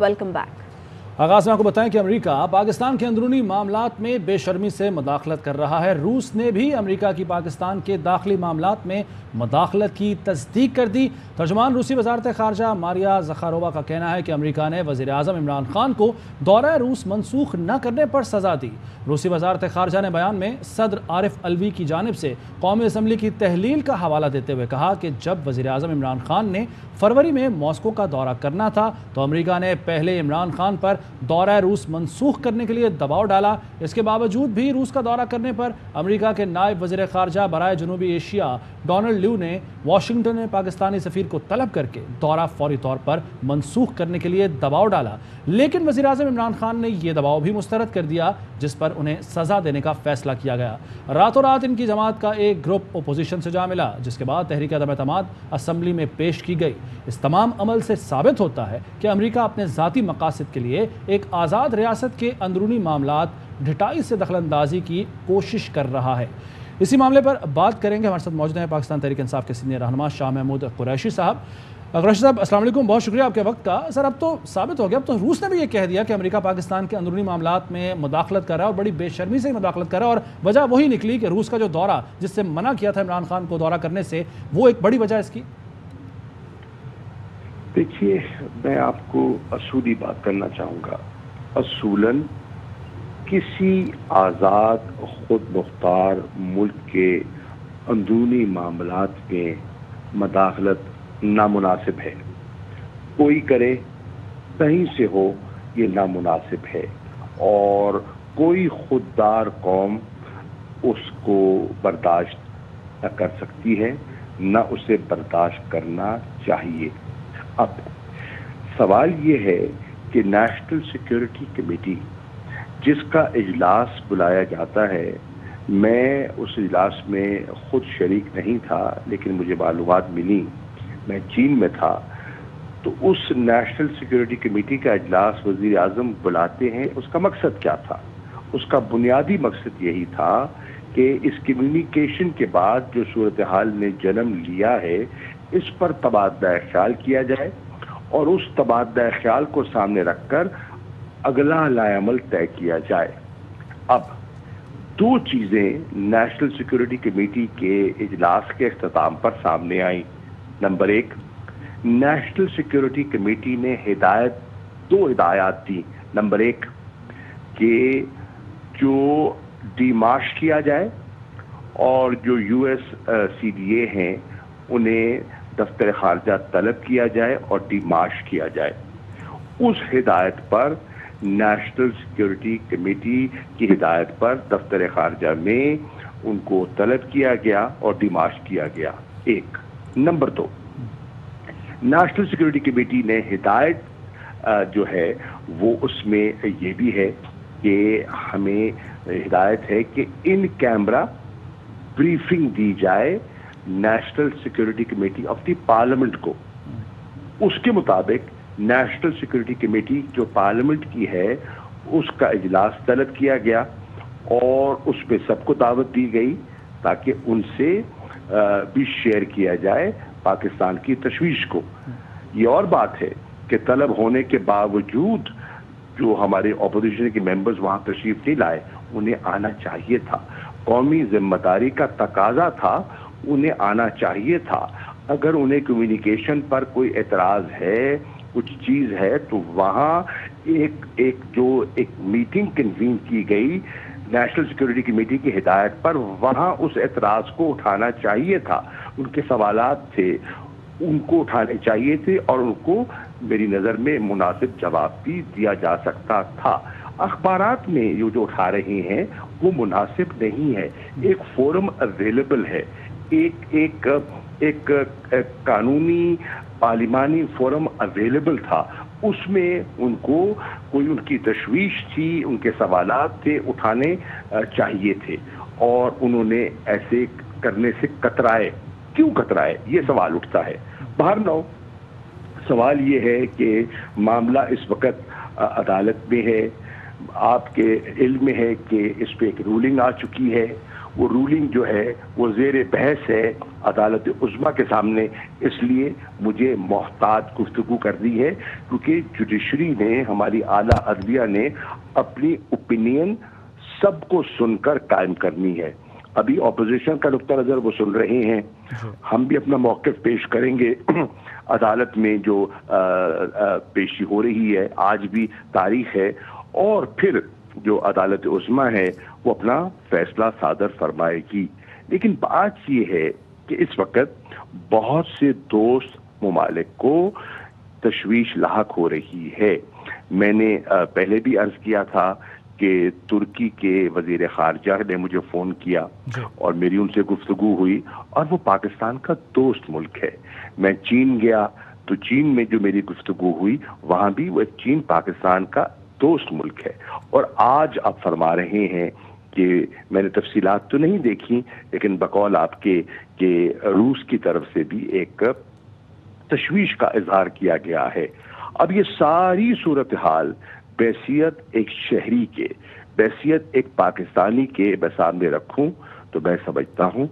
Welcome back. आगाज में आपको बताएं कि अमेरिका पाकिस्तान के अंदरूनी मामलात में बेशर्मी से मदाखलत कर रहा है। रूस ने भी अमेरिका की पाकिस्तान के दाखिली मामलात में मदाखलत की तस्दीक कर दी। तर्जुमान रूसी वजारत ख़ारजा मारिया ज़खारोवा का कहना है कि अमेरिका ने वज़ीर आज़म इमरान खान को दौरा रूस मनसूख न करने पर सज़ा दी। रूसी वजारत ख़ारजा ने बयान में सदर आरिफ अलवी की जानिब से कौमी असम्बली की तहलील का हवाला देते हुए कहा कि जब वज़ीर आज़म इमरान खान ने फरवरी में मॉस्को का दौरा करना था तो अमेरिका ने पहले इमरान खान पर दौरा रूस मनसूख करने के लिए दबाव डाला। इसके बावजूद भी रूस का दौरा करने पर अमेरिका के नायब वज़ीर ख़ारजा बराए जनूबी एशिया डोनाल्ड ल्यू ने वाशिंगटन में पाकिस्तानी सफ़ीर को तलब करके दौरा फौरी तौर पर मनसूख करने के लिए दबाव डाला, लेकिन वज़ीर आज़म इमरान खान ने यह दबाव भी मुस्तरद कर दिया, जिस पर उन्हें सज़ा देने का फैसला किया गया। रातों रात इनकी जमात का एक ग्रुप अपोजिशन से जा मिला, जिसके बाद तहरीक अदम एतमाद असम्बली में पेश की गई। इस तमाम अमल से साबित होता है कि अमेरिका अपने ज़ाती मकासद के लिए एक आज़ाद रियासत के अंदरूनी मामलात ढिठाई से दखलंदाजी की कोशिश कर रहा है। इसी मामले पर बात करेंगे। हमारे साथ मौजूद हैं पाकिस्तान तहरीक इंसाफ के सीनियर रहनुमा शाह महमूद कुरैशी साहब। कुरैशी साहब अस्सलाम वालेकुम, बहुत शुक्रिया आपके वक्त का। सर, अब तो साबित हो गया, अब तो रूस ने भी ये कह दिया कि अमेरिका पाकिस्तान के अंदरूनी मामलात में मुदाखलत कर रहा है और बड़ी बेशर्मी से मुदाखलत कर रहा है, और वजह वही निकली कि रूस का जो दौरा जिससे मना किया था इमरान खान को दौरा करने से, वो एक बड़ी वजह इसकी। देखिए, मैं आपको असूली बात करना चाहूँगा। असूलन किसी आज़ाद खुद मुख्तार मुल्क के अंदरूनी मामलात में मदाखलत नामुनासिब है। कोई करे कहीं से हो, ये नामुनासिब है, और कोई खुददार कौम उसको बर्दाश्त न कर सकती है, न उसे बर्दाश्त करना चाहिए। अब सवाल ये है कि नेशनल सिक्योरिटी कमेटी जिसका इजलास बुलाया जाता है, मैं उस इजलास में खुद शरीक नहीं था, लेकिन मुझे मालूमात मिली, मैं चीन में था, तो उस नेशनल सिक्योरिटी कमेटी का इजलास वज़ीर आज़म बुलाते हैं। उसका मकसद क्या था? उसका बुनियादी मकसद यही था कि इस कम्युनिकेशन के बाद जो सूरत हाल ने जन्म लिया है, इस पर तबादला ख्याल किया जाए और उस तबादला ख्याल को सामने रखकर अगला लाएअमल तय किया जाए। अब दो चीज़ें नेशनल सिक्योरिटी कमेटी के इजलास के इख्तिताम पर सामने आई। नंबर एक, नेशनल सिक्योरिटी कमेटी ने दो हिदायत दी। नंबर एक, कि जो डिमार्श किया जाए और जो यूएस सीडीए हैं उन्हें दफ्तर खारजा तलब किया जाए और डिमार्श किया जाए। उस हिदायत पर नेशनल सिक्योरिटी कमेटी की हिदायत पर दफ्तर खारजा में उनको तलब किया गया और डिमार्श किया गया। एक। नंबर दो, नेशनल सिक्योरिटी कमेटी ने हिदायत जो है वो उसमें ये भी है कि हमें हिदायत है कि इन कैमरा ब्रीफिंग दी जाए national security committee of the parliament को। उसके मुताबिक नेशनल सिक्योरिटी कमेटी जो पार्लियामेंट की है उसका इजलास तलब किया गया और उसमें सबको दावत दी गई ताकि उनसे भी शेयर किया जाए पाकिस्तान की तशवीश को। ये और बात है कि तलब होने के बावजूद जो हमारे अपोजिशन के मेंबर्स वहां तशरीफ नहीं लाए, उन्हें आना चाहिए था। कौमी जिम्मेदारी का तकाजा था, उन्हें आना चाहिए था। अगर उन्हें कम्युनिकेशन पर कोई एतराज है, कुछ चीज है, तो वहाँ एक मीटिंग कन्वीन की गई नेशनल सिक्योरिटी कमेटी की हिदायत पर, वहाँ उस एतराज को उठाना चाहिए था। उनके सवालात थे, उनको उठाने चाहिए थे और उनको मेरी नज़र में मुनासिब जवाब भी दिया जा सकता था। अखबारात में ये जो उठा रहे हैं वो मुनासिब नहीं है। एक फोरम अवेलेबल है, एक कानूनी पार्लिमानी फोरम अवेलेबल था, उसमें उनको कोई उनकी तशवीश थी, उनके सवालात थे, उठाने चाहिए थे और उन्होंने ऐसे करने से कतराए। क्यों कतराए, ये सवाल उठता है। बहरहाल सवाल ये है कि मामला इस वक्त अदालत में है। आपके इल्म में है कि इस पे एक रूलिंग आ चुकी है وہ رولنگ جو ہے وہ زیر بحث ہے عدالت عظمیٰ کے سامنے، اس لیے مجھے محتاط گفتگو کرنی ہے، کیونکہ جوڈیشری نے، ہماری اعلیٰ عدلیہ نے اپنی اوپینین سب کو سن کر قائم کرنی ہے۔ ابھی اپوزیشن کا نقطہ نظر وہ سن رہے ہیں، ہم بھی اپنا موقف پیش کریں گے عدالت میں جو پیشی ہو رہی ہے، آج بھی تاریخ ہے، اور پھر جو عدالت عظمیٰ ہے وہ اپنا فیصلہ صادر فرمائے گی۔ لیکن بات یہ ہے کہ اس وقت بہت سے دوست ممالک کو تشویش لاحق ہو رہی ہے۔ میں نے پہلے بھی عرض کیا تھا کہ ترکی کے وزیر خارجہ نے مجھے فون کیا اور میری ان سے گفتگو ہوئی، اور وہ پاکستان کا دوست ملک ہے۔ میں چین گیا تو چین میں جو میری گفتگو ہوئی، وہاں بھی وہ چین پاکستان کا دوست ملک ہے۔ اور آج آپ فرما رہے ہیں کہ میں نے تفصیلات تو نہیں دیکھی، لیکن بقول آپ کے کہ روس کی طرف سے بھی ایک تشویش کا اظہار کیا گیا ہے۔ اب یہ ساری صورتحال بحیثیت ایک شہری کے، بحیثیت ایک پاکستانی کے میں سامنے رکھوں تو میں سمجھتا ہوں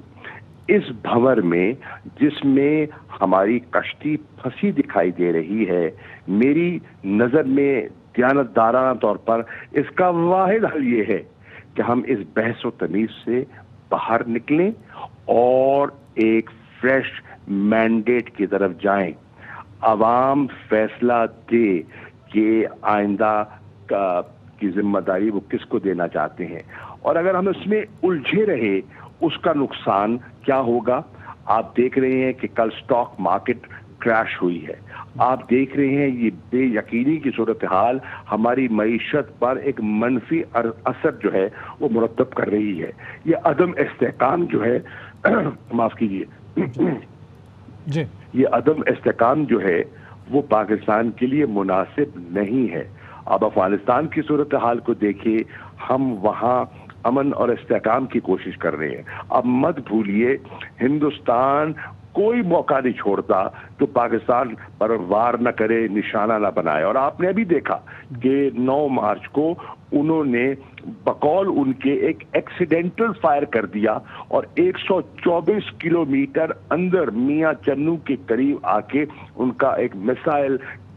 اس بھنور میں جس میں ہماری کشتی پھنسی دکھائی دے رہی ہے، میری نظر میں دیانتدارانہ طور پر اس کا واحد حل یہ ہے کہ ہم اس بحث و تمیز سے باہر نکلیں اور ایک فریش مینڈیٹ کی طرف جائیں۔ عوام فیصلہ دے کہ آئندہ کی ذمہ داری وہ کس کو دینا چاہتے ہیں، اور اگر ہم اس میں الجھے رہے اس کا نقصان کیا ہوگا۔ آپ دیکھ رہے ہیں کہ کل سٹاک مارکیٹ کریش ہوئی ہے، آپ دیکھ رہے ہیں یہ بے یقینی کی صورتحال ہماری معیشت پر ایک منفی اثر جو ہے وہ مرتب کر رہی ہے۔ یہ عدم استحکام جو ہے معاف کیجیے جی، یہ عدم استحکام جو ہے وہ پاکستان کے لیے مناسب نہیں ہے۔ اب افغانستان کی صورتحال کو دیکھیے، ہم وہاں امن اور استحکام کی کوشش کر رہے ہیں۔ اب مت بھولیے ہندوستان کوئی موقع نہیں چھوڑتا جو پاکستان پر وار نہ کرے، نشانہ نہ بنائے، اور آپ نے ابھی دیکھا کہ 9 مارچ کو انہوں نے بقول ان کے ایک ایکسیڈنٹل فائر کر دیا اور 124 کلومیٹر اندر میاں چنو کے قریب آ کے ان کا ایک میسائل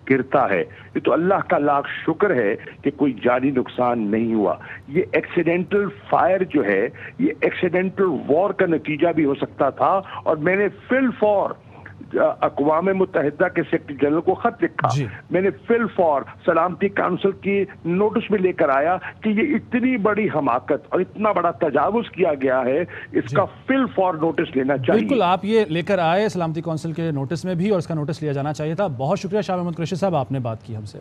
گرتا ہے۔ یہ تو اللہ کا لاکھ شکر ہے کہ کوئی جانی نقصان نہیں ہوا۔ یہ ایکسیڈنٹل فائر جو ہے یہ ایکسیڈنٹل وار کا نتیجہ بھی ہو سکتا تھا، اور میں نے فی الفور اقوام متحدہ کے سیکرٹری جنرل کو خط لکھا، میں نے فی الفور سلامتی کونسل کی نوٹس میں لے کر آیا کہ یہ اتنی بڑی حماقت اور اتنا بڑا تجاوز کیا گیا ہے، اس کا فی الفور نوٹس لینا چاہیے۔ بالکل، آپ یہ لے کر آئے سلامتی کونسل کے نوٹس میں بھی، اور اس کا نوٹس لیا جانا چاہیے تھا۔ بہت شکریہ شاہ محمد قریشی صاحب، آپ نے بات کی ہم سے۔